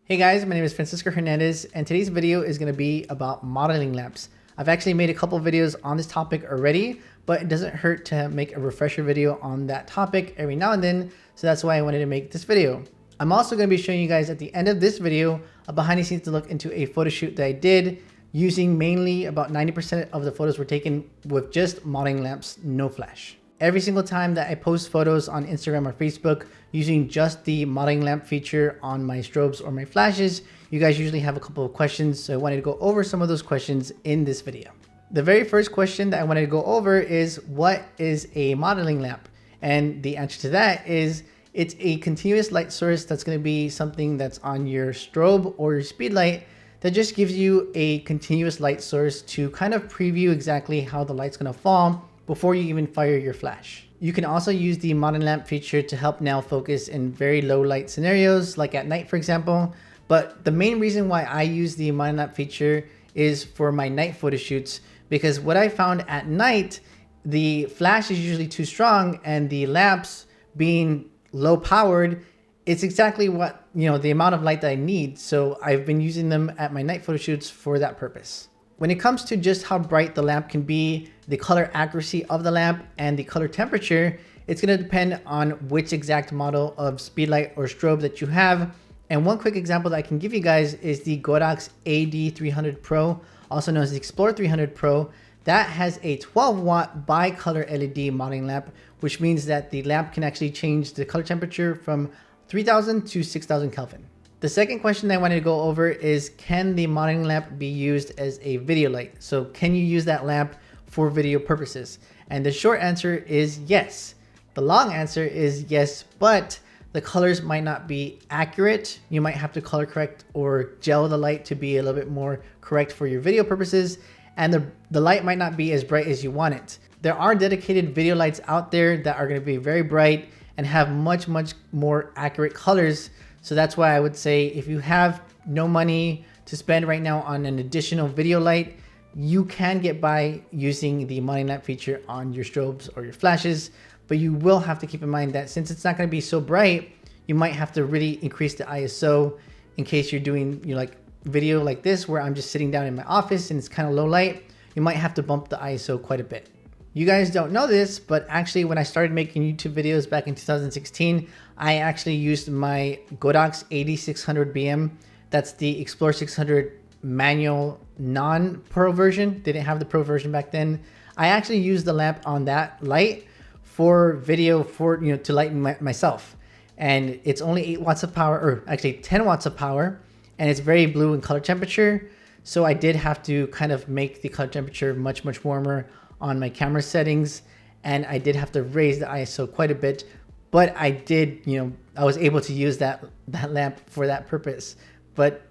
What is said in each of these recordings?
Hey guys, my name is Francisco Hernandez, and today's video is going to be about modeling lamps. I've actually made a couple videos on this topic already, but it doesn't hurt to make a refresher video on that topic every now and then, so that's why I wanted to make this video. I'm also going to be showing you guys at the end of this video a behind the scenes look into a photo shoot that I did using mainly about 90% of the photos were taken with just modeling lamps, no flash. Every single time that I post photos on Instagram or Facebook using just the modeling lamp feature on my strobes or my flashes, you guys usually have a couple of questions. So I wanted to go over some of those questions in this video. The very first question that I wanted to go over is, what is a modeling lamp? And the answer to that is, it's a continuous light source that's going to be something that's on your strobe or your speed light that just gives you a continuous light source to kind of preview exactly how the light's going to fall before you even fire your flash. You can also use the modeling lamp feature to help now focus in very low light scenarios, like at night, for example. But the main reason why I use the modeling lamp feature is for my night photo shoots, because what I found at night, the flash is usually too strong, and the lamps being low powered, it's exactly what, the amount of light that I need. So I've been using them at my night photo shoots for that purpose. When it comes to just how bright the lamp can be, the color accuracy of the lamp, and the color temperature, it's going to depend on which exact model of speedlight or strobe that you have. And one quick example that I can give you guys is the Godox AD300 Pro, also known as the Explorer 300 Pro. That has a 12-watt bi-color LED modeling lamp, which means that the lamp can actually change the color temperature from 3000 to 6000 Kelvin. The second question that I wanted to go over is, can the modeling lamp be used as a video light? So can you use that lamp for video purposes? And the short answer is yes. The long answer is yes, but the colors might not be accurate. You might have to color correct or gel the light to be a little bit more correct for your video purposes. And the light might not be as bright as you want it. There are dedicated video lights out there that are going to be very bright and have much more accurate colors. So that's why I would say, if you have no money to spend right now on an additional video light, you can get by using the modeling lamp feature on your strobes or your flashes. But you will have to keep in mind that since it's not going to be so bright, you might have to really increase the ISO in case you're doing like video like this, where I'm just sitting down in my office and it's kind of low light. You might have to bump the ISO quite a bit. You guys don't know this, but actually when I started making YouTube videos back in 2016, I actually used my Godox AD600 BM. That's the Explorer 600 manual non-pro version. They didn't have the pro version back then. I actually used the lamp on that light for video, for to lighten myself. And it's only 8 watts of power, or actually 10 watts of power, and it's very blue in color temperature. So I did have to kind of make the color temperature much warmer on my camera settings, and I did have to raise the ISO quite a bit, but I did, I was able to use that lamp for that purpose. But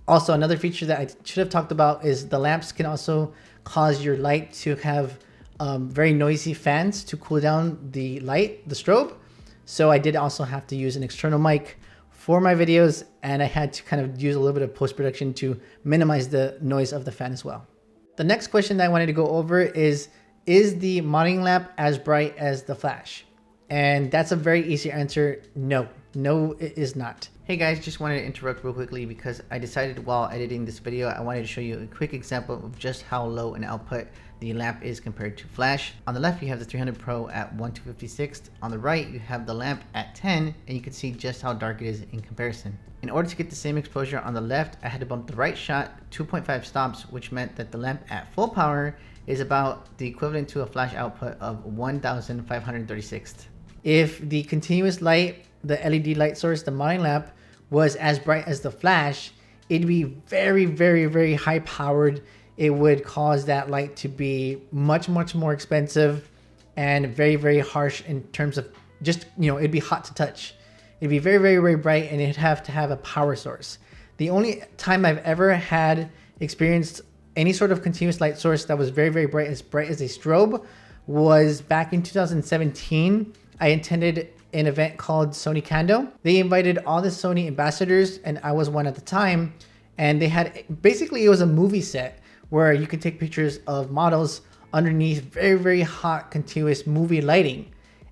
also another feature that I should have talked about is the lamps can also cause your light to have very noisy fans to cool down the light, the strobe. So I did also have to use an external mic for my videos, and I had to kind of use a little bit of post-production to minimize the noise of the fan as well. The next question that I wanted to go over is the modeling lamp as bright as the flash? And that's a very easy answer. No, it is not. Hey guys, just wanted to interrupt real quickly because I decided while editing this video, I wanted to show you a quick example of just how low an output the lamp is compared to flash. On the left, you have the 300 Pro at 1/256. On the right, you have the lamp at 10, and you can see just how dark it is in comparison. In order to get the same exposure on the left, I had to bump the right shot 2.5 stops, which meant that the lamp at full power is about the equivalent to a flash output of 1536. If the continuous light, the LED light source, the modeling lamp, was as bright as the flash, it'd be very high powered. It would cause that light to be much more expensive and very harsh in terms of just, it'd be hot to touch. It'd be very bright, and it'd have to have a power source. The only time I've ever had experienced any sort of continuous light source that was very bright as a strobe was back in 2017. I attended an event called Sony Kando. They invited all the Sony ambassadors, and I was one at the time. And they had, basically it was a movie set where you could take pictures of models underneath very hot continuous movie lighting.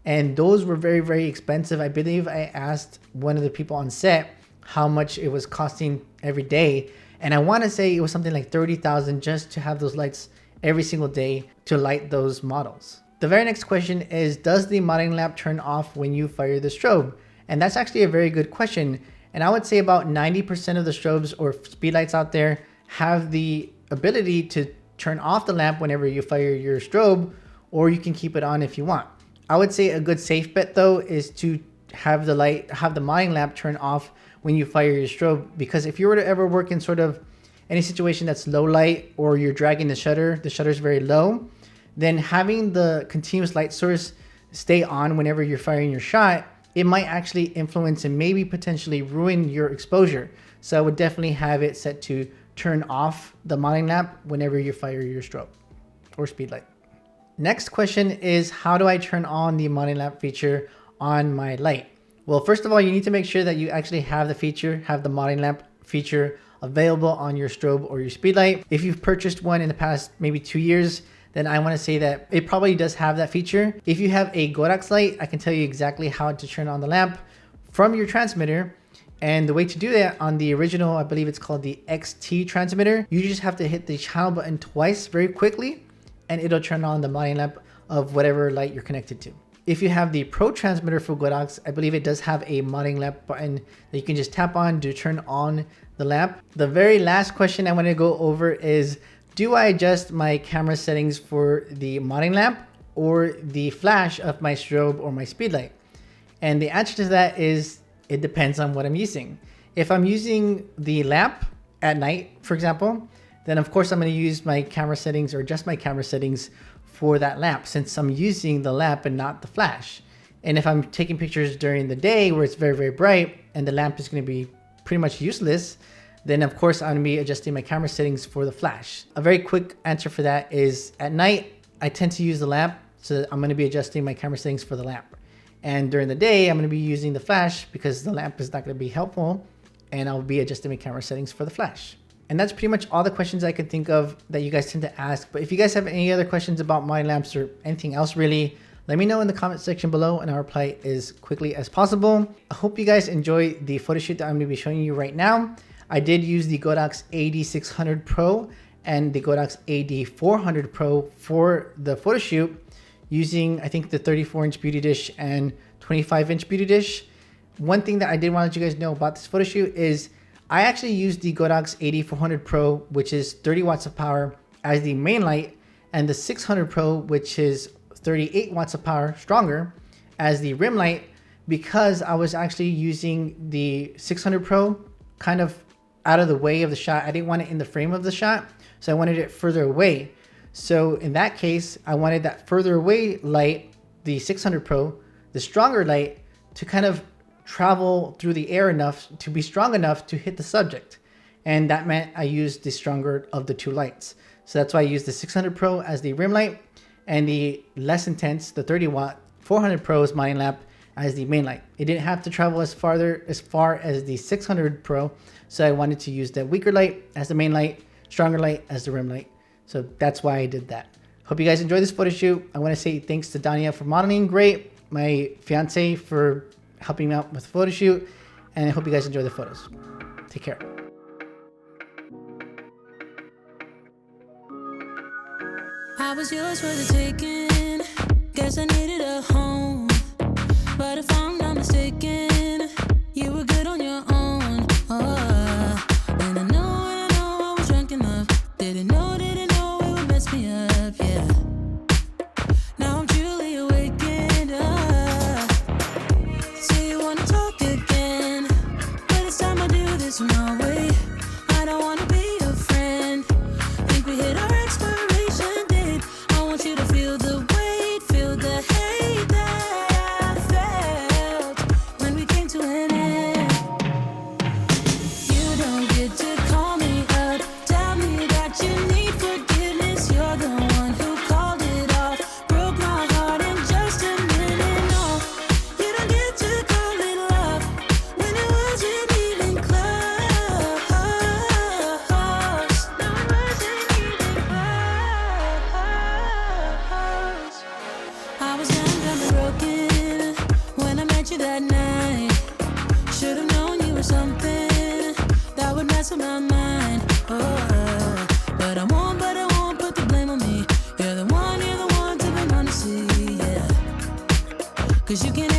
And those were very expensive. I believe I asked one of the people on set how much it was costing every day. And I want to say it was something like 30,000 just to have those lights every single day to light those models. The very next question is, does the modeling lamp turn off when you fire the strobe? And that's actually a very good question. And I would say about 90% of the strobes or speed lights out there have the ability to turn off the lamp whenever you fire your strobe, or you can keep it on if you want. I would say a good safe bet though is to have the modeling lamp turn off when you fire your strobe, because if you were to ever work in sort of any situation that's low light, or you're dragging the shutter is very low, then having the continuous light source stay on whenever you're firing your shot, it might actually influence and maybe potentially ruin your exposure. So I would definitely have it set to turn off the modeling lamp whenever you fire your strobe or speed light. Next question is, how do I turn on the modeling lamp feature on my light? Well, first of all, you need to make sure that you actually have the modeling lamp feature available on your strobe or your speed light. If you've purchased one in the past maybe 2 years, then I want to say that it probably does have that feature. If you have a Godox light, I can tell you exactly how to turn on the lamp from your transmitter. And the way to do that on the original, I believe it's called the XT transmitter, you just have to hit the channel button twice very quickly, and it'll turn on the modeling lamp of whatever light you're connected to. If you have the Pro transmitter for Godox, I believe it does have a modeling lamp button that you can just tap on to turn on the lamp. The very last question I want to go over is, do I adjust my camera settings for the modeling lamp or the flash of my strobe or my speed light? And the answer to that is, it depends on what I'm using. If I'm using the lamp at night, for example, then of course I'm going to use my camera settings or adjust my camera settings for that lamp, since I'm using the lamp and not the flash. And if I'm taking pictures during the day where it's very, very bright and the lamp is going to be pretty much useless, then of course I'm going to be adjusting my camera settings for the flash. A very quick answer for that is, at night I tend to use the lamp, so I'm going to be adjusting my camera settings for the lamp. And during the day I'm going to be using the flash because the lamp is not going to be helpful, and I'll be adjusting my camera settings for the flash. And that's pretty much all the questions I can think of that you guys tend to ask. But if you guys have any other questions about modeling lamps or anything else really, let me know in the comment section below and I'll reply as quickly as possible. I hope you guys enjoy the photo shoot that I'm going to be showing you right now. I did use the Godox AD600 Pro and the Godox AD400 Pro for the photo shoot, using I think the 34-inch beauty dish and 25-inch beauty dish. One thing that I did want to let you guys know about this photo shoot is I actually used the Godox AD400 Pro, which is 30 watts of power, as the main light, and the 600 Pro, which is 38 watts of power stronger, as the rim light, because I was actually using the 600 Pro kind of out of the way of the shot. I didn't want it in the frame of the shot, so I wanted it further away. So in that case, I wanted that further away light, the 600 Pro, the stronger light, to kind of travel through the air enough to be strong enough to hit the subject. And that meant I used the stronger of the two lights. So that's why I used the 600 Pro as the rim light and the less intense, the 30 watt 400 Pro's modeling lamp as the main light. It didn't have to travel as far as the 600 Pro. So I wanted to use the weaker light as the main light, stronger light as the rim light. So that's why I did that. Hope you guys enjoyed this photo shoot. I want to say thanks to Dania for modeling great, my fiance for helping me out with the photo shoot, and I hope you guys enjoy the photos. Take care. I was yours for the taking. Guess I needed a home, but if I'm not mistaken, you were good on your own. And I know I was drunk enough. Didn't know it would mess me up, yeah. Now I'm truly awakened up. Say you wanna talk again, but it's time I do this my way. I don't wanna be your friend. Think we hit our expiration date. I want you to feel the weight, feel the hate that I felt when we came to an end. You don't get to call me up, tell me that you need forgiveness. You're the one who called it off, broke my heart in just a minute. No, you don't get to call it love when it wasn't even close. mess with my mind. But I won't put the blame on me. You're the one to be honest, yeah. 'Cause you can